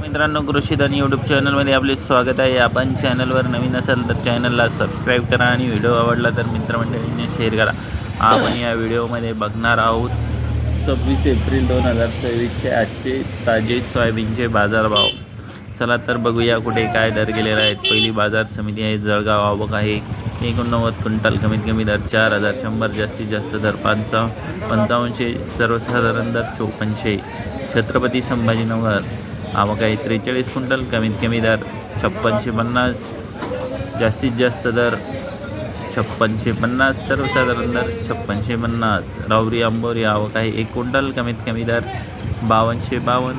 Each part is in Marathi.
मित्रांनो, कृषीधन यूट्यूब चॅनलमध्ये आपले स्वागत आहे. आपण चॅनलवर नवीन असाल तर चॅनलला सबस्क्राईब करा आणि व्हिडिओ आवडला तर मित्रमंडळींनी शेअर करा. आपण या व्हिडिओमध्ये बघणार आहोत 26 एप्रिल 2023चे आजचे ताजे सोयाबीनचे बाजारभाव. चला तर बघूया कुठे काय दर गेलेला आहेत. पहिली बाजार समिती आहे जळगाव. आवक आहे 89 क्विंटल. कमीत कमी दर 4100, जास्तीत जास्त दर 5500, सर्वसाधारण दर 5400. छत्रपती संभाजीनगर आवक आहे 43 क्विंटल. कमीत कमी दर 5650, जास्तीत जास्त दर 5650, सर्वसाधारण दर 5650. राहुरी आंबोरी आवक आहे 1 क्विंटल. कमीत कमी दर 5252,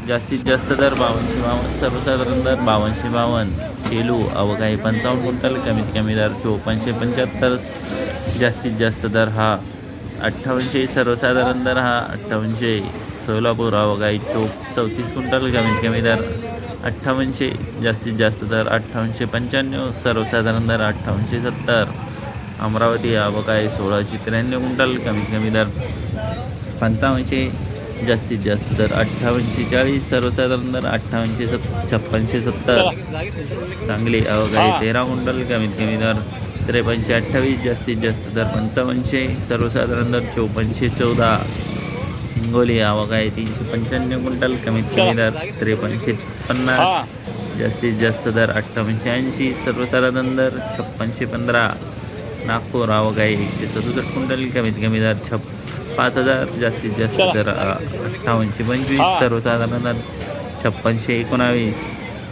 जास्तीत जास्त दर 5252, सर्वसाधारण दर 5252. शेलू आवक आहे 55 क्विंटल. कमीत कमी दर 5475, जास्तीत जास्त दर हा 5800, सर्वसाधारण दर हा 5800. सोलापूर आवक आहे 34 क्विंटल. कमीत कमी दर 5800, जास्तीत जास्त दर 5895, सर्वसाधारण दर 5870. अमरावती आवक आहे 1693 क्विंटल. कमीत कमी दर 5500, जास्तीत जास्त दर 5840, सर्वसाधारण दर 5670. सांगली आवक आहे 13 क्विंटल. कमीत कमी दर 5328, जास्तीत जास्त दर 5500, सर्वसाधारण दर 5414. हिंगोली आवक आहे 395 क्विंटल. कमीत कमी दर 5350, जास्तीत जास्त दर 5880, सर्वसाधारण दर 5615. नागपूर आवक आहे 167 क्विंटल. कमीत कमी दर 5000, जास्तीत जास्त दर 5825, सर्वसाधारण दर 5619.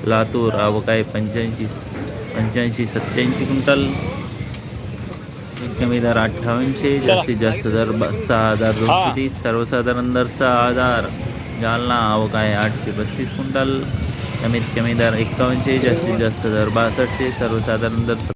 लातूर आवक आहे 85-87 क्विंटल. कमी दर 5800, जास्तीत जास्त दर 6230, सर्वसाधारण दर 6000. जालना आवक आहे 835 क्विंटल. कमीत कमी दर 5100, जास्तीत जास्त दर 6200, सर्वसाधारण दर